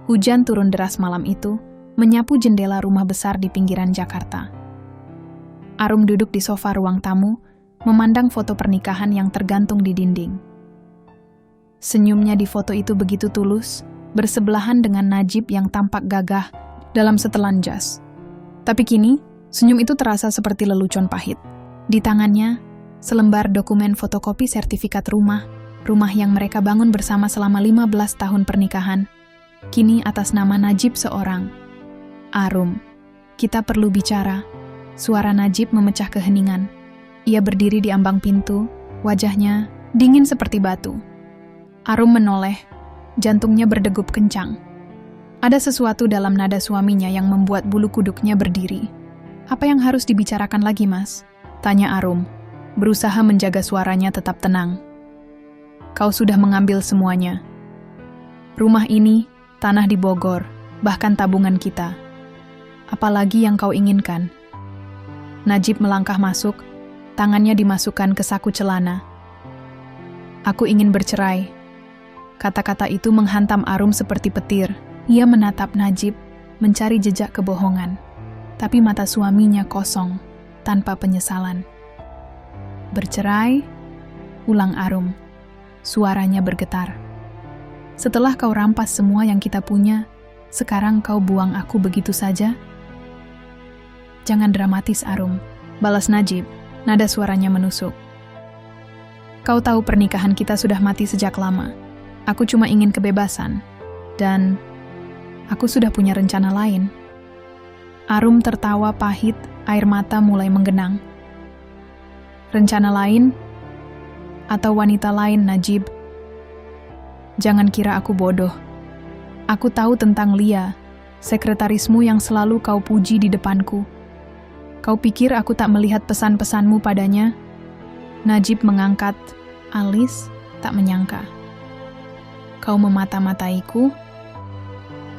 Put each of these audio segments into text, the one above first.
Hujan turun deras malam itu, menyapu jendela rumah besar di pinggiran Jakarta. Arum duduk di sofa ruang tamu, memandang foto pernikahan yang tergantung di dinding. Senyumnya di foto itu begitu tulus, bersebelahan dengan Najib yang tampak gagah dalam setelan jas. Tapi kini, senyum itu terasa seperti lelucon pahit. Di tangannya, selembar dokumen fotokopi sertifikat rumah yang mereka bangun bersama selama 15 tahun pernikahan, kini atas nama Najib seorang. Arum, kita perlu bicara. Suara Najib memecah keheningan. Ia berdiri di ambang pintu, wajahnya dingin seperti batu. Arum menoleh, jantungnya berdegup kencang. Ada sesuatu dalam nada suaminya yang membuat bulu kuduknya berdiri. Apa yang harus dibicarakan lagi, Mas? Tanya Arum, berusaha menjaga suaranya tetap tenang. Kau sudah mengambil semuanya. Rumah ini, tanah di Bogor, bahkan tabungan kita. Apalagi yang kau inginkan? Najib melangkah masuk, tangannya dimasukkan ke saku celana. Aku ingin bercerai. Kata-kata itu menghantam Arum seperti petir. Ia menatap Najib, mencari jejak kebohongan. Tapi mata suaminya kosong, tanpa penyesalan. Bercerai? Ulang Arum. Suaranya bergetar. Setelah kau rampas semua yang kita punya, sekarang kau buang aku begitu saja? Jangan dramatis, Arum. Balas Najib, nada suaranya menusuk. Kau tahu pernikahan kita sudah mati sejak lama. Aku cuma ingin kebebasan. Dan aku sudah punya rencana lain. Arum tertawa pahit, air mata mulai menggenang. Rencana lain? Atau wanita lain, Najib? Jangan kira aku bodoh. Aku tahu tentang Lia, sekretarismu yang selalu kau puji di depanku. Kau pikir aku tak melihat pesan-pesanmu padanya? Najib mengangkat alis, tak menyangka. Kau memata-mataiku?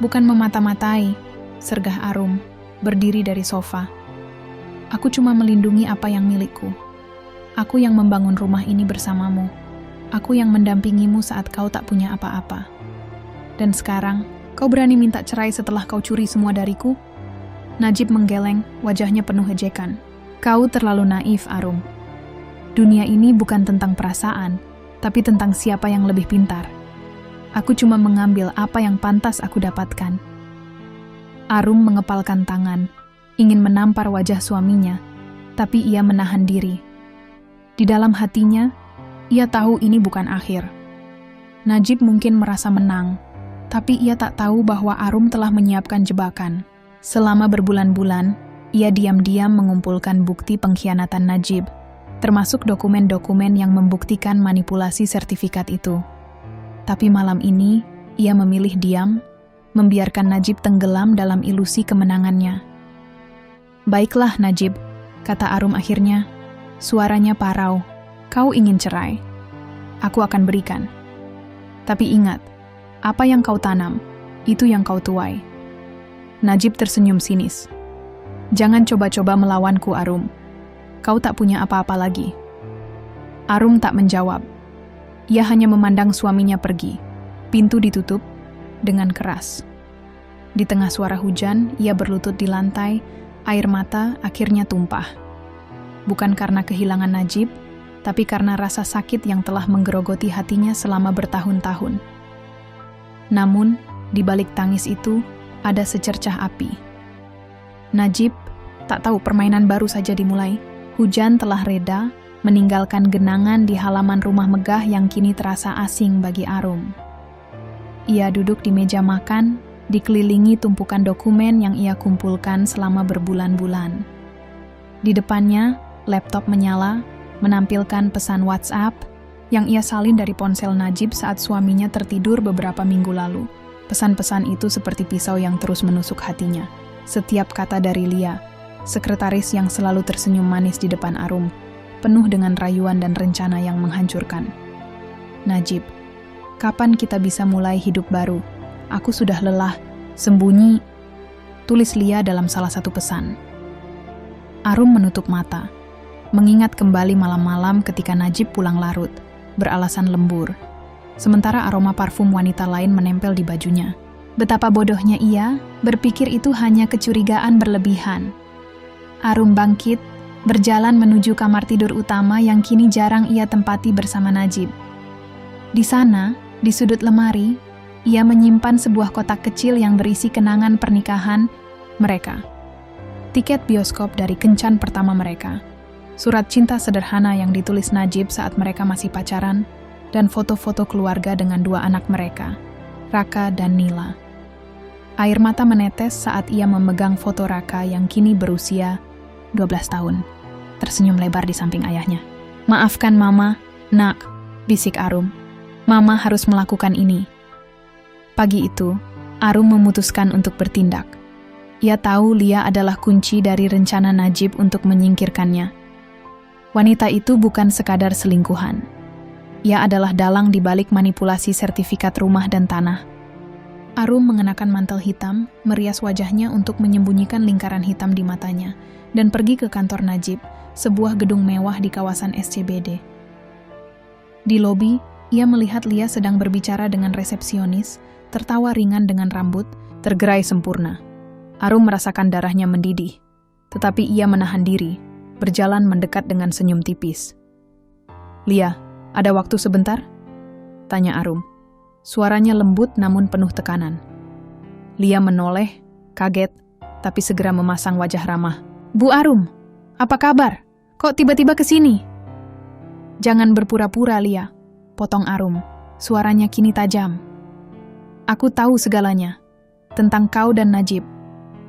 Bukan memata-matai, sergah Arum, berdiri dari sofa. Aku cuma melindungi apa yang milikku. Aku yang membangun rumah ini bersamamu. Aku yang mendampingimu saat kau tak punya apa-apa. Dan sekarang, kau berani minta cerai setelah kau curi semua dariku? Najib menggeleng, wajahnya penuh ejekan. Kau terlalu naif, Arum. Dunia ini bukan tentang perasaan, tapi tentang siapa yang lebih pintar. Aku cuma mengambil apa yang pantas aku dapatkan. Arum mengepalkan tangan, ingin menampar wajah suaminya, tapi ia menahan diri. Di dalam hatinya, ia tahu ini bukan akhir. Najib mungkin merasa menang, tapi ia tak tahu bahwa Arum telah menyiapkan jebakan. Selama berbulan-bulan, ia diam-diam mengumpulkan bukti pengkhianatan Najib, termasuk dokumen-dokumen yang membuktikan manipulasi sertifikat itu. Tapi malam ini, ia memilih diam, membiarkan Najib tenggelam dalam ilusi kemenangannya. Baiklah, Najib, kata Arum akhirnya. Suaranya parau. Kau ingin cerai. Aku akan berikan. Tapi ingat, apa yang kau tanam, itu yang kau tuai. Najib tersenyum sinis. Jangan coba-coba melawanku, Arum. Kau tak punya apa-apa lagi. Arum tak menjawab. Ia hanya memandang suaminya pergi. Pintu ditutup dengan keras. Di tengah suara hujan, ia berlutut di lantai, air mata akhirnya tumpah. Bukan karena kehilangan Najib, tapi karena rasa sakit yang telah menggerogoti hatinya selama bertahun-tahun. Namun, di balik tangis itu, ada secercah api. Najib tak tahu permainan baru saja dimulai. Hujan telah reda, meninggalkan genangan di halaman rumah megah yang kini terasa asing bagi Arum. Ia duduk di meja makan, dikelilingi tumpukan dokumen yang ia kumpulkan selama berbulan-bulan. Di depannya, laptop menyala, menampilkan pesan WhatsApp yang ia salin dari ponsel Najib saat suaminya tertidur beberapa minggu lalu. Pesan-pesan itu seperti pisau yang terus menusuk hatinya. Setiap kata dari Lia, sekretaris yang selalu tersenyum manis di depan Arum, penuh dengan rayuan dan rencana yang menghancurkan. Najib, kapan kita bisa mulai hidup baru? Aku sudah lelah, sembunyi, tulis Lia dalam salah satu pesan. Arum menutup mata, mengingat kembali malam-malam ketika Najib pulang larut, beralasan lembur. Sementara aroma parfum wanita lain menempel di bajunya. Betapa bodohnya ia, berpikir itu hanya kecurigaan berlebihan. Arum bangkit, berjalan menuju kamar tidur utama yang kini jarang ia tempati bersama Najib. Di sana, di sudut lemari, ia menyimpan sebuah kotak kecil yang berisi kenangan pernikahan mereka. Tiket bioskop dari kencan pertama mereka, surat cinta sederhana yang ditulis Najib saat mereka masih pacaran, dan foto-foto keluarga dengan dua anak mereka, Raka dan Nila. Air mata menetes saat ia memegang foto Raka yang kini berusia 12 tahun. Tersenyum lebar di samping ayahnya. "Maafkan Mama, Nak," bisik Arum. "Mama harus melakukan ini." Pagi itu, Arum memutuskan untuk bertindak. Ia tahu Lia adalah kunci dari rencana Najib untuk menyingkirkannya. Wanita itu bukan sekadar selingkuhan. Ia adalah dalang di balik manipulasi sertifikat rumah dan tanah. Arum mengenakan mantel hitam, merias wajahnya untuk menyembunyikan lingkaran hitam di matanya, dan pergi ke kantor Najib, sebuah gedung mewah di kawasan SCBD. Di lobi, ia melihat Lia sedang berbicara dengan resepsionis, tertawa ringan dengan rambut, tergerai sempurna. Arum merasakan darahnya mendidih, tetapi ia menahan diri, berjalan mendekat dengan senyum tipis. "Lia, ada waktu sebentar?" tanya Arum. Suaranya lembut namun penuh tekanan. Lia menoleh, kaget, tapi segera memasang wajah ramah. "Bu Arum, apa kabar? Kok tiba-tiba ke sini?" "Jangan berpura-pura, Lia," potong Arum. Suaranya kini tajam. "Aku tahu segalanya. Tentang kau dan Najib.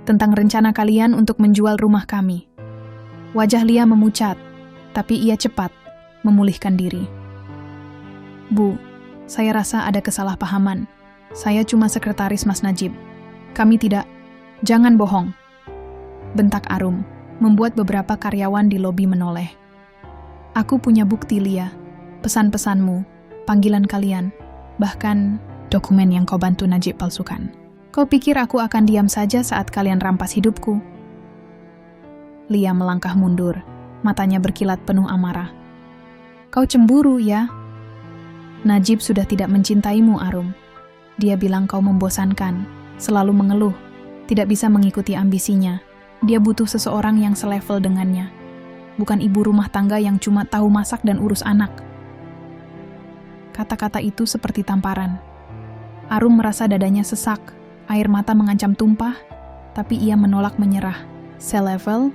Tentang rencana kalian untuk menjual rumah kami." Wajah Lia memucat, tapi ia cepat memulihkan diri. "Bu, saya rasa ada kesalahpahaman. Saya cuma sekretaris Mas Najib. Kami tidak..." "Jangan bohong," bentak Arum, membuat beberapa karyawan di lobi menoleh. "Aku punya bukti, Lia. Pesan-pesanmu, panggilan kalian, bahkan dokumen yang kau bantu Najib palsukan. Kau pikir aku akan diam saja saat kalian rampas hidupku?" Lia melangkah mundur, matanya berkilat penuh amarah. "Kau cemburu, ya? Najib sudah tidak mencintaimu, Arum. Dia bilang kau membosankan, selalu mengeluh, tidak bisa mengikuti ambisinya. Dia butuh seseorang yang selevel dengannya, bukan ibu rumah tangga yang cuma tahu masak dan urus anak." Kata-kata itu seperti tamparan. Arum merasa dadanya sesak, air mata mengancam tumpah, tapi ia menolak menyerah. "Selevel?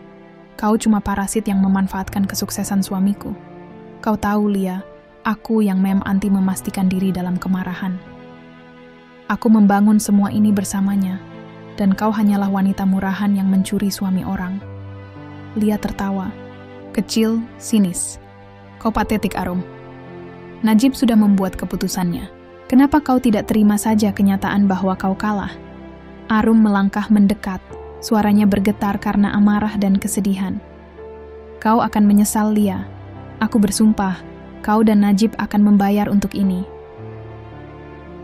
Kau cuma parasit yang memanfaatkan kesuksesan suamiku. Kau tahu, Lia, aku yang anti memastikan diri dalam kemarahan. Aku membangun semua ini bersamanya, dan kau hanyalah wanita murahan yang mencuri suami orang." Lia tertawa, kecil, sinis. "Kau patetik, Arum. Najib sudah membuat keputusannya. Kenapa kau tidak terima saja kenyataan bahwa kau kalah?" Arum melangkah mendekat, suaranya bergetar karena amarah dan kesedihan. "Kau akan menyesal, Lia. Aku bersumpah, kau dan Najib akan membayar untuk ini."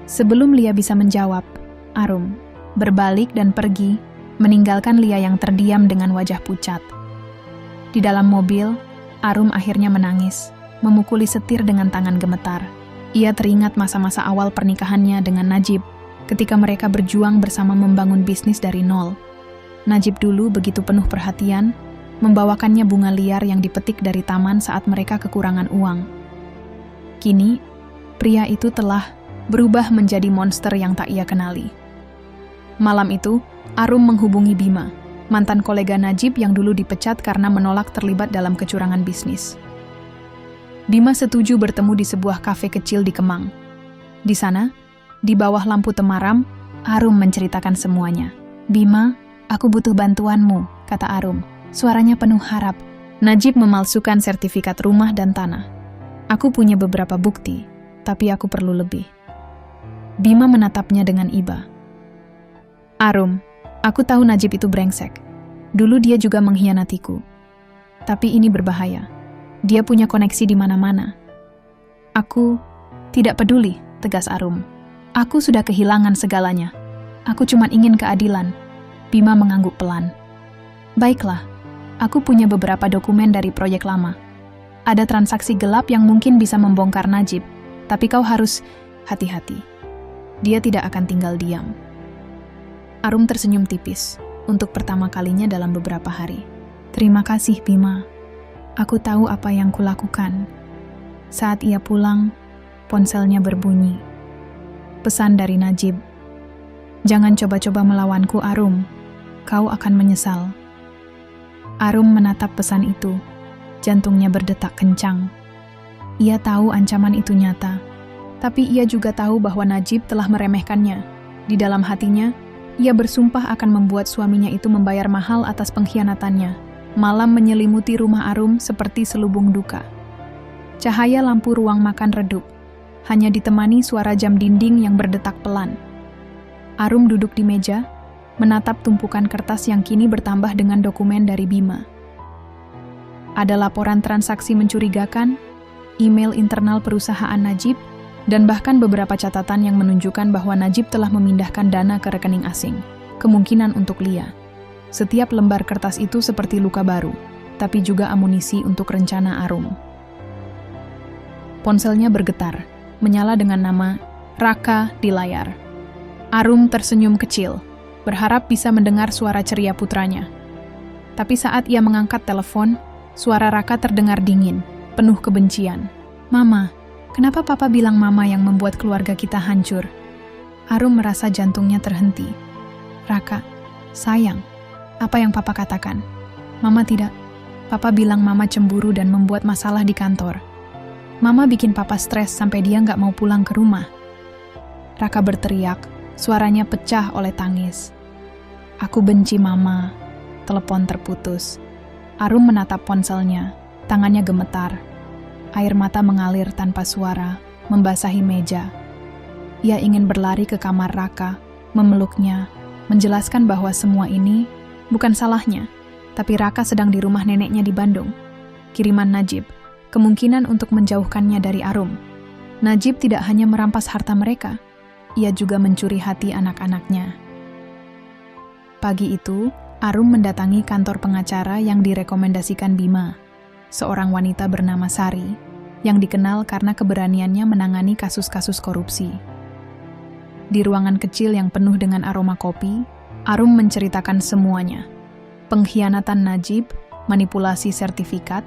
Sebelum Lia bisa menjawab, Arum berbalik dan pergi, meninggalkan Lia yang terdiam dengan wajah pucat. Di dalam mobil, Arum akhirnya menangis, memukuli setir dengan tangan gemetar. Ia teringat masa-masa awal pernikahannya dengan Najib, ketika mereka berjuang bersama membangun bisnis dari nol. Najib dulu begitu penuh perhatian, membawakannya bunga liar yang dipetik dari taman saat mereka kekurangan uang. Kini, pria itu telah berubah menjadi monster yang tak ia kenali. Malam itu, Arum menghubungi Bima, mantan kolega Najib yang dulu dipecat karena menolak terlibat dalam kecurangan bisnis. Bima setuju bertemu di sebuah kafe kecil di Kemang. Di sana, di bawah lampu temaram, Arum menceritakan semuanya. "Bima, aku butuh bantuanmu," kata Arum. Suaranya penuh harap. "Najib memalsukan sertifikat rumah dan tanah. Aku punya beberapa bukti, tapi aku perlu lebih." Bima menatapnya dengan iba. "Arum, aku tahu Najib itu brengsek. Dulu dia juga mengkhianatiku. Tapi ini berbahaya. Dia punya koneksi di mana-mana." "Aku tidak peduli," tegas Arum. "Aku sudah kehilangan segalanya. Aku cuma ingin keadilan." Bima mengangguk pelan. "Baiklah, aku punya beberapa dokumen dari proyek lama. Ada transaksi gelap yang mungkin bisa membongkar Najib, tapi kau harus hati-hati. Dia tidak akan tinggal diam." Arum tersenyum tipis, untuk pertama kalinya dalam beberapa hari. Terima kasih, Bima. Aku tahu apa yang kulakukan. Saat ia pulang, ponselnya berbunyi. Pesan dari Najib. Jangan coba-coba melawanku, Arum. Kau akan menyesal. Arum menatap pesan itu. Jantungnya berdetak kencang. Ia tahu ancaman itu nyata. Tapi ia juga tahu bahwa Najib telah meremehkannya. Di dalam hatinya, ia bersumpah akan membuat suaminya itu membayar mahal atas pengkhianatannya. Malam menyelimuti rumah Arum seperti selubung duka. Cahaya lampu ruang makan redup. Hanya ditemani suara jam dinding yang berdetak pelan. Arum duduk di meja, menatap tumpukan kertas yang kini bertambah dengan dokumen dari Bima. Ada laporan transaksi mencurigakan, email internal perusahaan Najib, dan bahkan beberapa catatan yang menunjukkan bahwa Najib telah memindahkan dana ke rekening asing, kemungkinan untuk Lia. Setiap lembar kertas itu seperti luka baru, tapi juga amunisi untuk rencana Arum. Ponselnya bergetar, menyala dengan nama Raka di layar. Arum tersenyum kecil, berharap bisa mendengar suara ceria putranya. Tapi saat ia mengangkat telepon, suara Raka terdengar dingin, penuh kebencian. Mama, kenapa papa bilang mama yang membuat keluarga kita hancur? Arum merasa jantungnya terhenti. Raka, sayang, apa yang papa katakan? Mama tidak. Papa bilang mama cemburu dan membuat masalah di kantor. Mama bikin papa stres sampai dia nggak mau pulang ke rumah. Raka berteriak, suaranya pecah oleh tangis. Aku benci mama. Telepon terputus. Arum menatap ponselnya, tangannya gemetar. Air mata mengalir tanpa suara, membasahi meja. Ia ingin berlari ke kamar Raka, memeluknya, menjelaskan bahwa semua ini bukan salahnya, tapi Raka sedang di rumah neneknya di Bandung. Kiriman Najib, kemungkinan untuk menjauhkannya dari Arum. Najib tidak hanya merampas harta mereka, ia juga mencuri hati anak-anaknya. Pagi itu, Arum mendatangi kantor pengacara yang direkomendasikan Bima, seorang wanita bernama Sari, yang dikenal karena keberaniannya menangani kasus-kasus korupsi. Di ruangan kecil yang penuh dengan aroma kopi, Arum menceritakan semuanya. Pengkhianatan Najib, manipulasi sertifikat,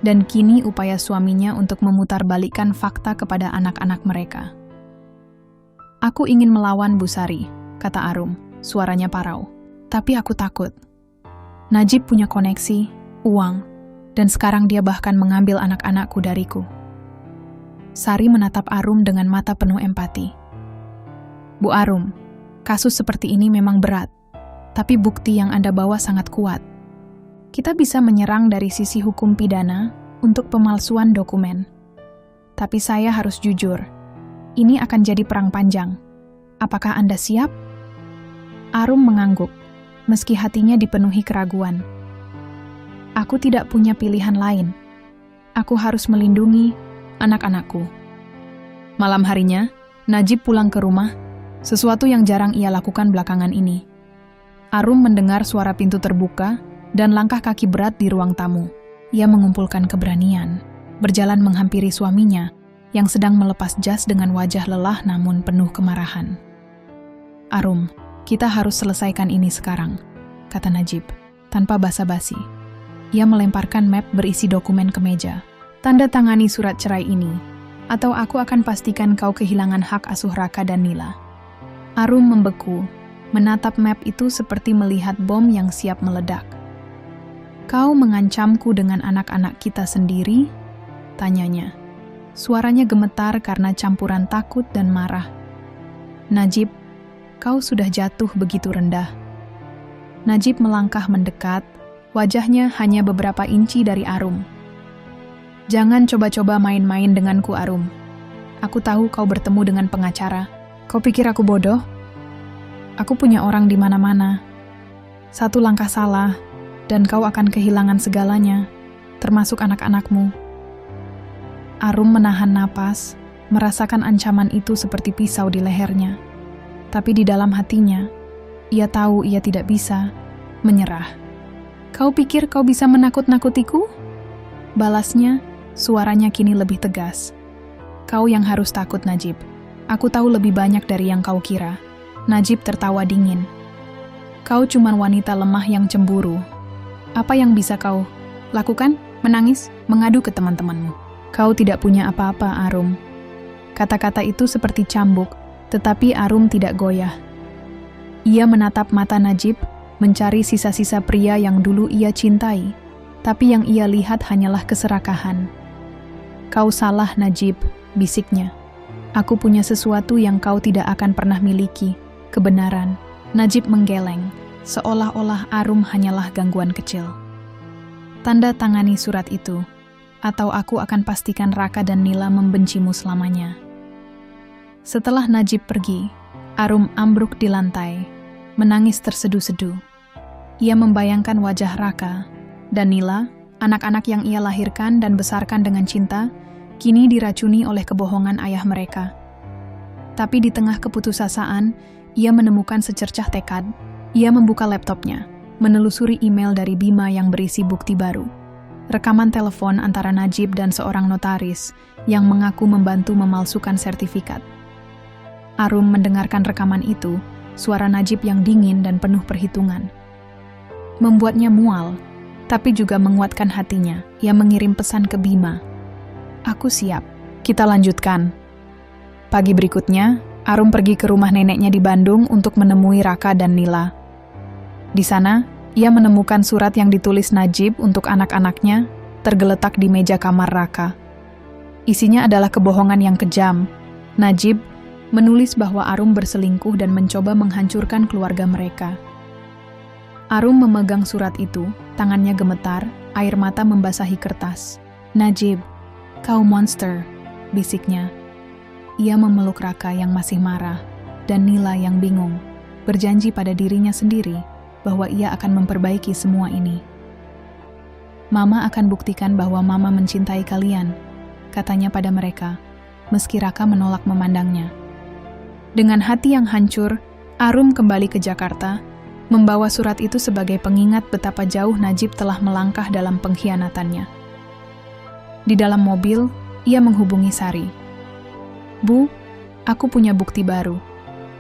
dan kini upaya suaminya untuk memutarbalikkan fakta kepada anak-anak mereka. Aku ingin melawan Bu Sari, kata Arum, suaranya parau. Tapi aku takut. Najib punya koneksi, uang, dan sekarang dia bahkan mengambil anak-anakku dariku. Sari menatap Arum dengan mata penuh empati. Bu Arum, kasus seperti ini memang berat, tapi bukti yang Anda bawa sangat kuat. Kita bisa menyerang dari sisi hukum pidana untuk pemalsuan dokumen. Tapi saya harus jujur, ini akan jadi perang panjang. Apakah Anda siap? Arum mengangguk, meski hatinya dipenuhi keraguan. Aku tidak punya pilihan lain. Aku harus melindungi anak-anakku. Malam harinya, Najib pulang ke rumah, sesuatu yang jarang ia lakukan belakangan ini. Arum mendengar suara pintu terbuka dan langkah kaki berat di ruang tamu. Ia mengumpulkan keberanian, berjalan menghampiri suaminya yang sedang melepas jas dengan wajah lelah namun penuh kemarahan. Arum, kita harus selesaikan ini sekarang, kata Najib, tanpa basa-basi. Ia melemparkan map berisi dokumen ke meja. Tanda tangani surat cerai ini, atau aku akan pastikan kau kehilangan hak asuh Raka dan Nila. Arum membeku, menatap map itu seperti melihat bom yang siap meledak. Kau mengancamku dengan anak-anak kita sendiri? Tanyanya. Suaranya gemetar karena campuran takut dan marah. Najib, kau sudah jatuh begitu rendah. Najib melangkah mendekat, wajahnya hanya beberapa inci dari Arum. Jangan coba-coba main-main denganku, Arum. Aku tahu kau bertemu dengan pengacara. Kau pikir aku bodoh? Aku punya orang di mana-mana. Satu langkah salah, dan kau akan kehilangan segalanya, termasuk anak-anakmu. Arum menahan napas, merasakan ancaman itu seperti pisau di lehernya. Tapi di dalam hatinya, ia tahu ia tidak bisa menyerah. Kau pikir kau bisa menakut-nakutiku? Balasnya, suaranya kini lebih tegas. Kau yang harus takut, Najib. Aku tahu lebih banyak dari yang kau kira. Najib tertawa dingin. Kau cuman wanita lemah yang cemburu. Apa yang bisa kau lakukan? Menangis, mengadu ke teman-temanmu. Kau tidak punya apa-apa, Arum. Kata-kata itu seperti cambuk, tetapi Arum tidak goyah. Ia menatap mata Najib, mencari sisa-sisa pria yang dulu ia cintai, tapi yang ia lihat hanyalah keserakahan. Kau salah, Najib, bisiknya. Aku punya sesuatu yang kau tidak akan pernah miliki, kebenaran. Najib menggeleng, seolah-olah Arum hanyalah gangguan kecil. Tanda tangani surat itu, atau aku akan pastikan Raka dan Nila membencimu selamanya. Setelah Najib pergi, Arum ambruk di lantai, menangis terseduh-seduh. Ia membayangkan wajah Raka dan Nila, anak-anak yang ia lahirkan dan besarkan dengan cinta, kini diracuni oleh kebohongan ayah mereka. Tapi di tengah keputusasaan, ia menemukan secercah tekad. Ia membuka laptopnya, menelusuri email dari Bima yang berisi bukti baru. Rekaman telepon antara Najib dan seorang notaris yang mengaku membantu memalsukan sertifikat. Arum mendengarkan rekaman itu, suara Najib yang dingin dan penuh perhitungan. Membuatnya mual, tapi juga menguatkan hatinya. Ia mengirim pesan ke Bima. Aku siap, kita lanjutkan. Pagi berikutnya, Arum pergi ke rumah neneknya di Bandung untuk menemui Raka dan Nila. Di sana, ia menemukan surat yang ditulis Najib untuk anak-anaknya, tergeletak di meja kamar Raka. Isinya adalah kebohongan yang kejam. Najib menulis bahwa Arum berselingkuh dan mencoba menghancurkan keluarga mereka. Arum memegang surat itu, tangannya gemetar, air mata membasahi kertas. Najib, kau monster, bisiknya. Ia memeluk Raka yang masih marah, dan Nila yang bingung, berjanji pada dirinya sendiri bahwa ia akan memperbaiki semua ini. Mama akan buktikan bahwa Mama mencintai kalian, katanya pada mereka, meski Raka menolak memandangnya. Dengan hati yang hancur, Arum kembali ke Jakarta, membawa surat itu sebagai pengingat betapa jauh Najib telah melangkah dalam pengkhianatannya. Di dalam mobil, ia menghubungi Sari. Bu, aku punya bukti baru.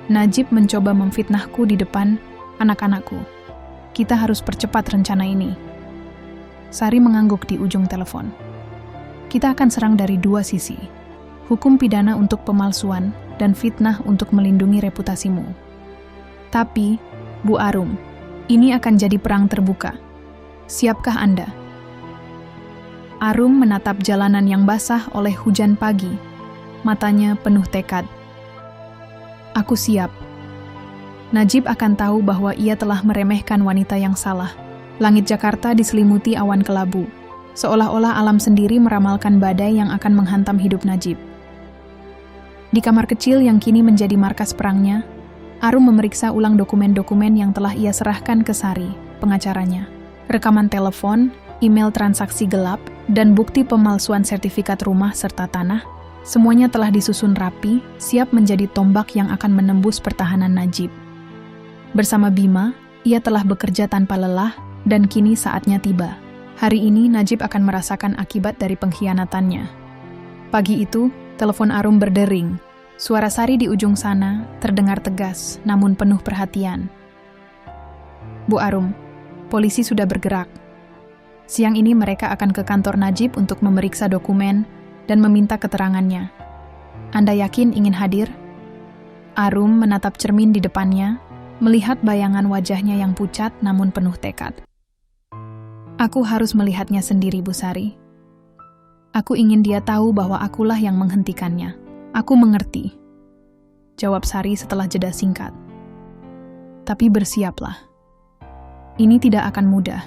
Najib mencoba memfitnahku di depan anak-anakku. Kita harus percepat rencana ini. Sari mengangguk di ujung telepon. Kita akan serang dari dua sisi. Hukum pidana untuk pemalsuan dan fitnah untuk melindungi reputasimu. Tapi, Bu Arum, ini akan jadi perang terbuka. Siapkah Anda? Arum menatap jalanan yang basah oleh hujan pagi. Matanya penuh tekad. Aku siap. Najib akan tahu bahwa ia telah meremehkan wanita yang salah. Langit Jakarta diselimuti awan kelabu, seolah-olah alam sendiri meramalkan badai yang akan menghantam hidup Najib. Di kamar kecil yang kini menjadi markas perangnya, Arum memeriksa ulang dokumen-dokumen yang telah ia serahkan ke Sari, pengacaranya. Rekaman telepon, email transaksi gelap, dan bukti pemalsuan sertifikat rumah serta tanah, semuanya telah disusun rapi, siap menjadi tombak yang akan menembus pertahanan Najib. Bersama Bima, ia telah bekerja tanpa lelah, dan kini saatnya tiba. Hari ini Najib akan merasakan akibat dari pengkhianatannya. Pagi itu, telepon Arum berdering. Suara Sari di ujung sana terdengar tegas, namun penuh perhatian. Bu Arum, polisi sudah bergerak. Siang ini mereka akan ke kantor Najib untuk memeriksa dokumen dan meminta keterangannya. Anda yakin ingin hadir? Arum menatap cermin di depannya, melihat bayangan wajahnya yang pucat namun penuh tekad. Aku harus melihatnya sendiri, Bu Sari. Aku ingin dia tahu bahwa akulah yang menghentikannya. Aku mengerti, jawab Sari setelah jeda singkat. Tapi bersiaplah. Ini tidak akan mudah,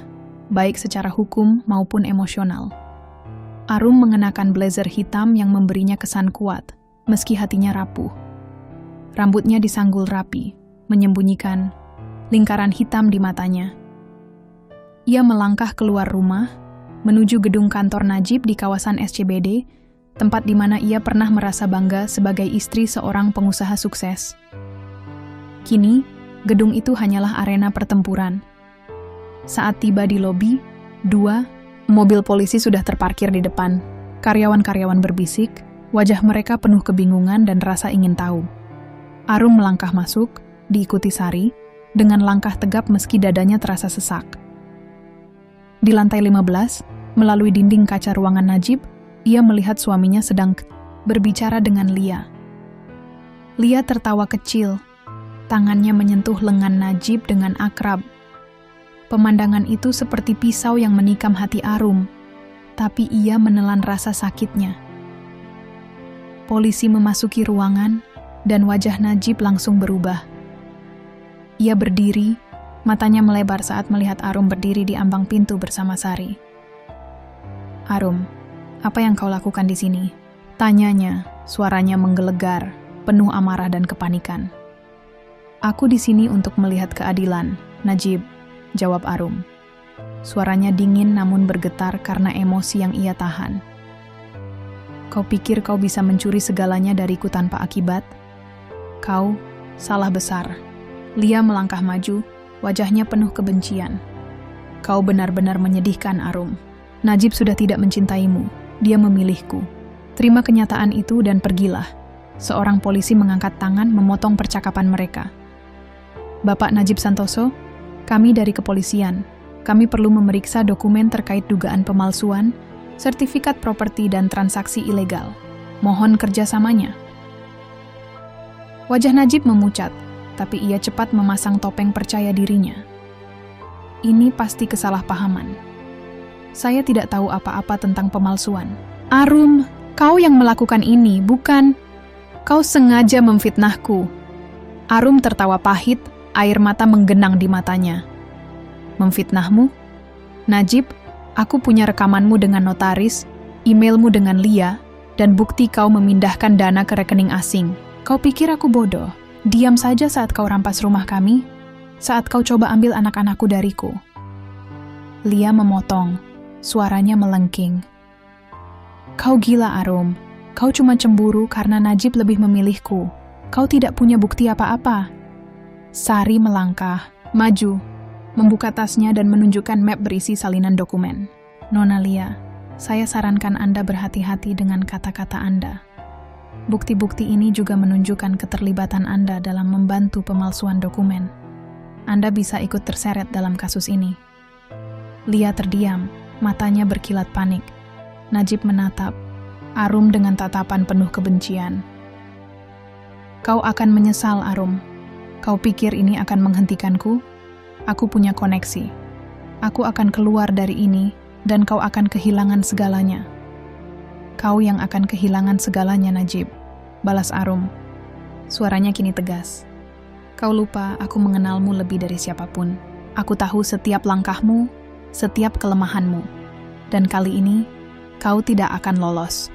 baik secara hukum maupun emosional. Arum mengenakan blazer hitam yang memberinya kesan kuat, meski hatinya rapuh. Rambutnya disanggul rapi, menyembunyikan lingkaran hitam di matanya. Ia melangkah keluar rumah, menuju gedung kantor Najib di kawasan SCBD, tempat di mana ia pernah merasa bangga sebagai istri seorang pengusaha sukses. Kini, gedung itu hanyalah arena pertempuran. Saat tiba di lobi, 2 mobil polisi sudah terparkir di depan. Karyawan-karyawan berbisik, wajah mereka penuh kebingungan dan rasa ingin tahu. Arum melangkah masuk, diikuti Sari, dengan langkah tegap meski dadanya terasa sesak. Di lantai 15, melalui dinding kaca ruangan Najib, ia melihat suaminya sedang berbicara dengan Lia. Lia tertawa kecil, tangannya menyentuh lengan Najib dengan akrab. Pemandangan itu seperti pisau yang menikam hati Arum, tapi ia menelan rasa sakitnya. Polisi memasuki ruangan, dan wajah Najib langsung berubah. Ia berdiri, matanya melebar saat melihat Arum berdiri di ambang pintu bersama Sari. "Arum, apa yang kau lakukan di sini?" tanyanya, suaranya menggelegar, penuh amarah dan kepanikan. "Aku di sini untuk melihat keadilan, Najib," jawab Arum. Suaranya dingin namun bergetar karena emosi yang ia tahan. "Kau pikir kau bisa mencuri segalanya dariku tanpa akibat? Kau salah besar." Lia melangkah maju, wajahnya penuh kebencian. "Kau benar-benar menyedihkan, Arum. Najib sudah tidak mencintaimu, dia memilihku. Terima kenyataan itu dan pergilah." Seorang polisi mengangkat tangan memotong percakapan mereka. "Bapak Najib Santoso, kami dari kepolisian. Kami perlu memeriksa dokumen terkait dugaan pemalsuan, sertifikat properti dan transaksi ilegal. Mohon kerjasamanya." Wajah Najib memucat, tapi ia cepat memasang topeng percaya dirinya. "Ini pasti kesalahpahaman. Saya tidak tahu apa-apa tentang pemalsuan." "Arum, kau yang melakukan ini, bukan? Kau sengaja memfitnahku." Arum tertawa pahit, air mata menggenang di matanya. "Memfitnahmu? Najib, aku punya rekamanmu dengan notaris, emailmu dengan Lia, dan bukti kau memindahkan dana ke rekening asing. Kau pikir aku bodoh? Diam saja saat kau rampas rumah kami, saat kau coba ambil anak-anakku dariku." Lia memotong, suaranya melengking. "Kau gila, Arum. Kau cuma cemburu karena Najib lebih memilihku. Kau tidak punya bukti apa-apa." Sari melangkah, maju, membuka tasnya dan menunjukkan map berisi salinan dokumen. "Nona Lia, saya sarankan Anda berhati-hati dengan kata-kata Anda. Bukti-bukti ini juga menunjukkan keterlibatan Anda dalam membantu pemalsuan dokumen. Anda bisa ikut terseret dalam kasus ini." Lia terdiam, matanya berkilat panik. Najib menatap Arum dengan tatapan penuh kebencian. "Kau akan menyesal, Arum. Kau pikir ini akan menghentikanku? Aku punya koneksi. Aku akan keluar dari ini, dan kau akan kehilangan segalanya." "Kau yang akan kehilangan segalanya, Najib," balas Arum. Suaranya kini tegas. "Kau lupa aku mengenalmu lebih dari siapapun. Aku tahu setiap langkahmu, setiap kelemahanmu. Dan kali ini, kau tidak akan lolos."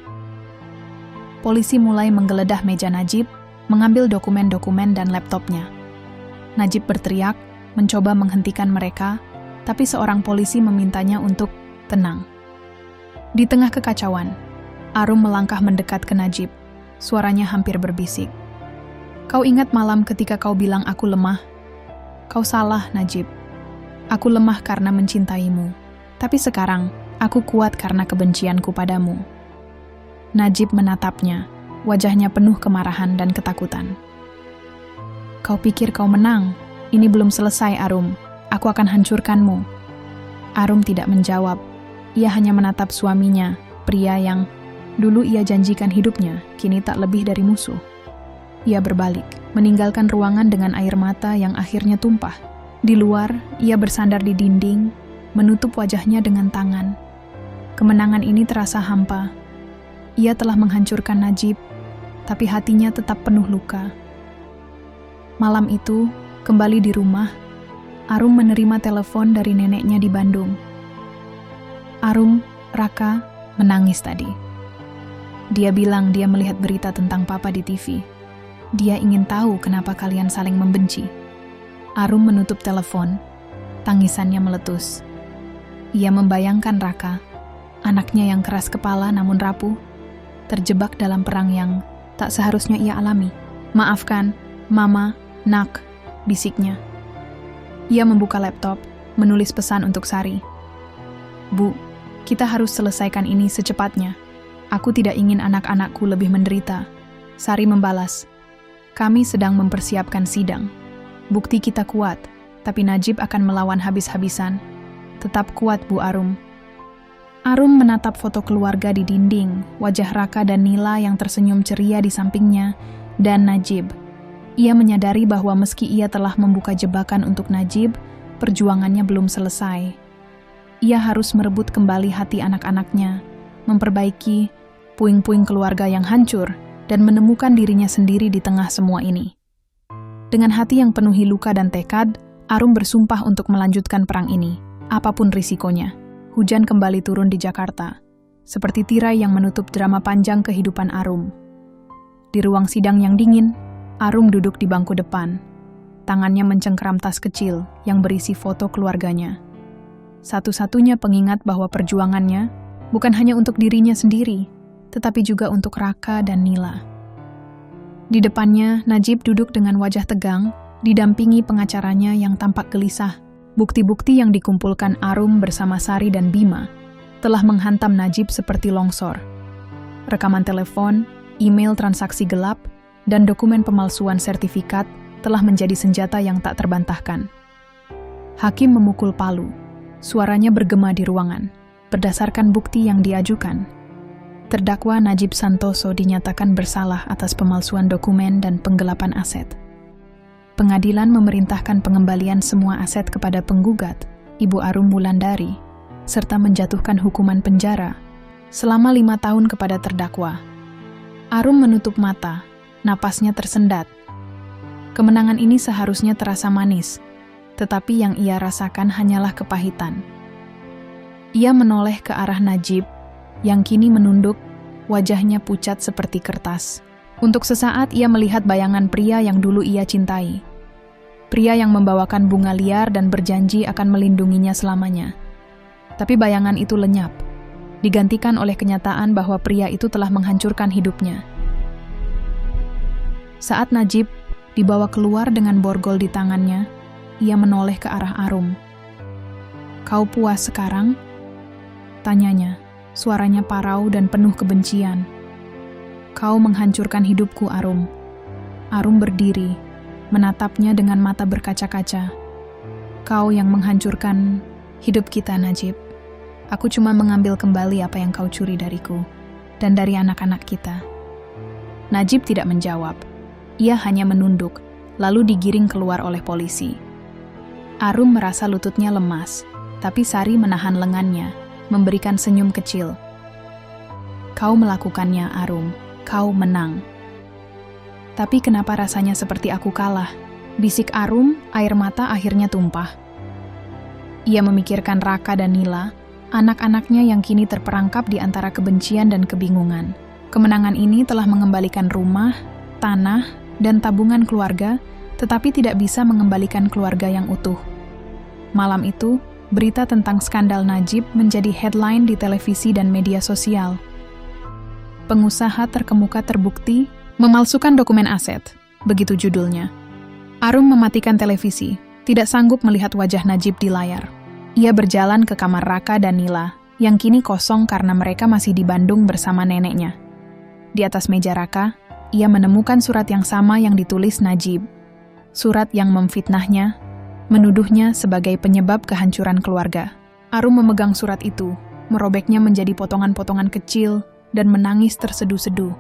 Polisi mulai menggeledah meja Najib, mengambil dokumen-dokumen dan laptopnya. Najib berteriak, mencoba menghentikan mereka, tapi seorang polisi memintanya untuk tenang. Di tengah kekacauan, Arum melangkah mendekat ke Najib. Suaranya hampir berbisik. "Kau ingat malam ketika kau bilang aku lemah? Kau salah, Najib. Aku lemah karena mencintaimu. Tapi sekarang, aku kuat karena kebencianku padamu." Najib menatapnya, wajahnya penuh kemarahan dan ketakutan. "Kau pikir kau menang? Ini belum selesai, Arum. Aku akan hancurkanmu." Arum tidak menjawab. Ia hanya menatap suaminya, pria yang dulu ia janjikan hidupnya, kini tak lebih dari musuh. Ia berbalik, meninggalkan ruangan dengan air mata yang akhirnya tumpah. Di luar, ia bersandar di dinding, menutup wajahnya dengan tangan. Kemenangan ini terasa hampa. Ia telah menghancurkan Najib, tapi hatinya tetap penuh luka. Malam itu, kembali di rumah, Arum menerima telepon dari neneknya di Bandung. Arum, Raka, menangis tadi. Dia bilang dia melihat berita tentang Papa di TV. Dia ingin tahu kenapa kalian saling membenci. Arum menutup telepon. Tangisannya meletus. Ia membayangkan Raka, anaknya yang keras kepala namun rapuh, terjebak dalam perang yang tak seharusnya ia alami. "Maafkan, Mama, Nak," bisiknya. Ia membuka laptop, menulis pesan untuk Sari. "Bu, kita harus selesaikan ini secepatnya. Aku tidak ingin anak-anakku lebih menderita." Sari membalas, "Kami sedang mempersiapkan sidang. Bukti kita kuat, Tapi Najib akan melawan habis-habisan. Tetap kuat, Bu Arum. Arum menatap foto keluarga di dinding, wajah Raka dan Nila yang tersenyum ceria di sampingnya, dan Najib. Ia menyadari bahwa meski ia telah membuka jebakan untuk Najib, perjuangannya belum selesai. Ia harus merebut kembali hati anak-anaknya, memperbaiki puing-puing keluarga yang hancur, dan menemukan dirinya sendiri di tengah semua ini. Dengan hati yang penuhi luka dan tekad, Arum bersumpah untuk melanjutkan perang ini, apapun risikonya. Hujan kembali turun di Jakarta, seperti tirai yang menutup drama panjang kehidupan Arum. Di ruang sidang yang dingin, Arum duduk di bangku depan. Tangannya mencengkeram tas kecil yang berisi foto keluarganya. Satu-satunya pengingat bahwa perjuangannya bukan hanya untuk dirinya sendiri, tetapi juga untuk Raka dan Nila. Di depannya, Najib duduk dengan wajah tegang, didampingi pengacaranya yang tampak gelisah. Bukti-bukti yang dikumpulkan Arum bersama Sari dan Bima telah menghantam Najib seperti longsor. Rekaman telepon, email transaksi gelap, dan dokumen pemalsuan sertifikat telah menjadi senjata yang tak terbantahkan. Hakim memukul palu. Suaranya bergema di ruangan. Berdasarkan bukti yang diajukan, terdakwa Najib Santoso dinyatakan bersalah atas pemalsuan dokumen dan penggelapan aset. Pengadilan memerintahkan pengembalian semua aset kepada penggugat, Ibu Arum Wulandari, serta menjatuhkan hukuman penjara selama 5 tahun kepada terdakwa. Arum menutup mata, napasnya tersendat. Kemenangan ini seharusnya terasa manis, tetapi yang ia rasakan hanyalah kepahitan. Ia menoleh ke arah Najib, yang kini menunduk, wajahnya pucat seperti kertas. Untuk sesaat ia melihat bayangan pria yang dulu ia cintai. Pria yang membawakan bunga liar dan berjanji akan melindunginya selamanya. Tapi bayangan itu lenyap, digantikan oleh kenyataan bahwa pria itu telah menghancurkan hidupnya. Saat Najib dibawa keluar dengan borgol di tangannya, ia menoleh ke arah Arum. "Kau puas sekarang?" tanyanya, suaranya parau dan penuh kebencian. "Kau menghancurkan hidupku, Arum." Arum berdiri, menatapnya dengan mata berkaca-kaca. "Kau yang menghancurkan hidup kita, Najib. Aku cuma mengambil kembali apa yang kau curi dariku, dan dari anak-anak kita." Najib tidak menjawab. Ia hanya menunduk, lalu digiring keluar oleh polisi. Arum merasa lututnya lemas, tapi Sari menahan lengannya, memberikan senyum kecil. "Kau melakukannya, Arum. Kau menang." "Tapi kenapa rasanya seperti aku kalah?" bisik Arum, air mata akhirnya tumpah. Ia memikirkan Raka dan Nila, anak-anaknya yang kini terperangkap di antara kebencian dan kebingungan. Kemenangan ini telah mengembalikan rumah, tanah, dan tabungan keluarga, tetapi tidak bisa mengembalikan keluarga yang utuh. Malam itu, berita tentang skandal Najib menjadi headline di televisi dan media sosial. "Pengusaha terkemuka terbukti memalsukan dokumen aset," begitu judulnya. Arum mematikan televisi, tidak sanggup melihat wajah Najib di layar. Ia berjalan ke kamar Raka dan Nila, yang kini kosong karena mereka masih di Bandung bersama neneknya. Di atas meja Raka, ia menemukan surat yang sama yang ditulis Najib. Surat yang memfitnahnya, menuduhnya sebagai penyebab kehancuran keluarga. Arum memegang surat itu, merobeknya menjadi potongan-potongan kecil, dan menangis terseduh-seduh.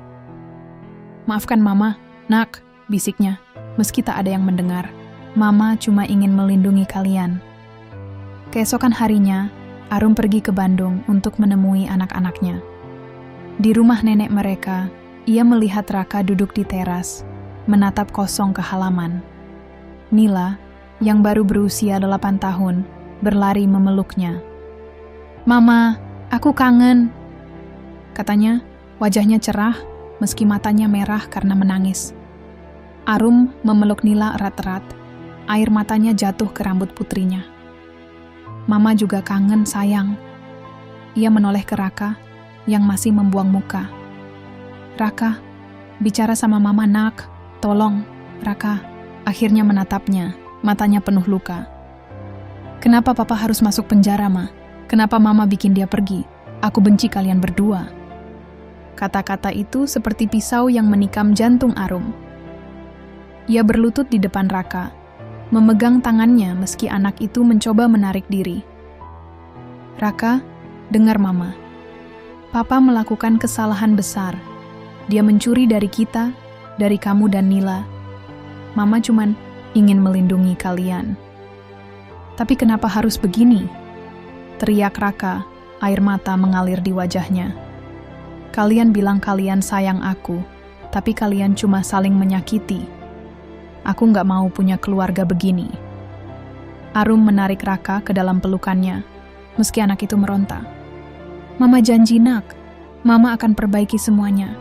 "Maafkan Mama, Nak," bisiknya, meski tak ada yang mendengar. "Mama cuma ingin melindungi kalian." Keesokan harinya, Arum pergi ke Bandung untuk menemui anak-anaknya. Di rumah nenek mereka, ia melihat Raka duduk di teras, menatap kosong ke halaman. Nila, yang baru berusia 8 tahun, berlari memeluknya. "Mama, aku kangen," katanya, wajahnya cerah, meski matanya merah karena menangis. Arum memeluk Nila erat-erat, air matanya jatuh ke rambut putrinya. "Mama juga kangen, sayang." Ia menoleh ke Raka, yang masih membuang muka. "Raka, bicara sama Mama, Nak. Tolong." Raka akhirnya menatapnya, matanya penuh luka. "Kenapa Papa harus masuk penjara, Ma? Kenapa Mama bikin dia pergi? Aku benci kalian berdua." Kata-kata itu seperti pisau yang menikam jantung Arum. Ia berlutut di depan Raka, memegang tangannya meski anak itu mencoba menarik diri. "Raka, dengar Mama. Papa melakukan kesalahan besar. Dia mencuri dari kita, dari kamu dan Nila. Mama cuman ingin melindungi kalian." "Tapi kenapa harus begini?" teriak Raka, air mata mengalir di wajahnya. "Kalian bilang kalian sayang aku, tapi kalian cuma saling menyakiti. Aku nggak mau punya keluarga begini." Arum menarik Raka ke dalam pelukannya, meski anak itu meronta. "Mama janji nak, Mama akan perbaiki semuanya.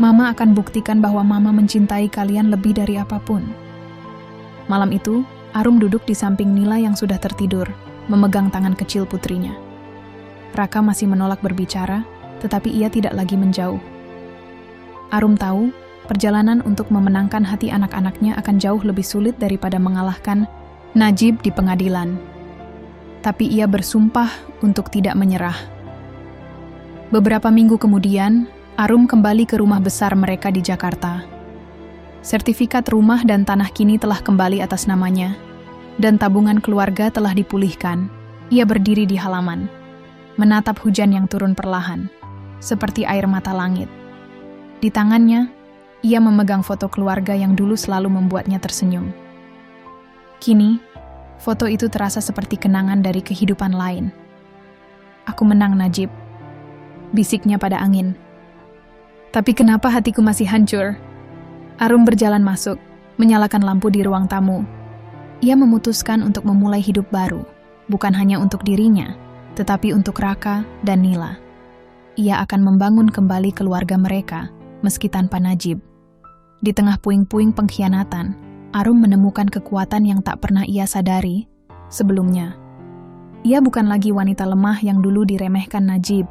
Mama akan buktikan bahwa Mama mencintai kalian lebih dari apapun." Malam itu, Arum duduk di samping Nila yang sudah tertidur, memegang tangan kecil putrinya. Raka masih menolak berbicara, tetapi ia tidak lagi menjauh. Arum tahu, perjalanan untuk memenangkan hati anak-anaknya akan jauh lebih sulit daripada mengalahkan Najib di pengadilan. Tapi ia bersumpah untuk tidak menyerah. Beberapa minggu kemudian, Arum kembali ke rumah besar mereka di Jakarta. Sertifikat rumah dan tanah kini telah kembali atas namanya, dan tabungan keluarga telah dipulihkan. Ia berdiri di halaman, menatap hujan yang turun perlahan, seperti air mata langit. Di tangannya, ia memegang foto keluarga yang dulu selalu membuatnya tersenyum. Kini, foto itu terasa seperti kenangan dari kehidupan lain. "Aku menang, Najib," bisiknya pada angin. "Tapi kenapa hatiku masih hancur?" Arum berjalan masuk, menyalakan lampu di ruang tamu. Ia memutuskan untuk memulai hidup baru, bukan hanya untuk dirinya, tetapi untuk Raka dan Nila. Ia akan membangun kembali keluarga mereka, meski tanpa Najib. Di tengah puing-puing pengkhianatan, Arum menemukan kekuatan yang tak pernah ia sadari sebelumnya. Ia bukan lagi wanita lemah yang dulu diremehkan Najib.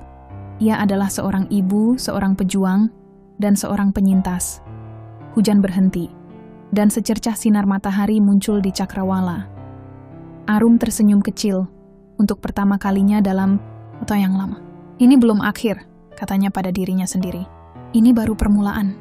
Ia adalah seorang ibu, seorang pejuang, dan seorang penyintas. Hujan berhenti, dan secercah sinar matahari muncul di cakrawala. Arum tersenyum kecil, untuk pertama kalinya dalam waktu yang lama. "Ini belum akhir," katanya pada dirinya sendiri. "Ini baru permulaan."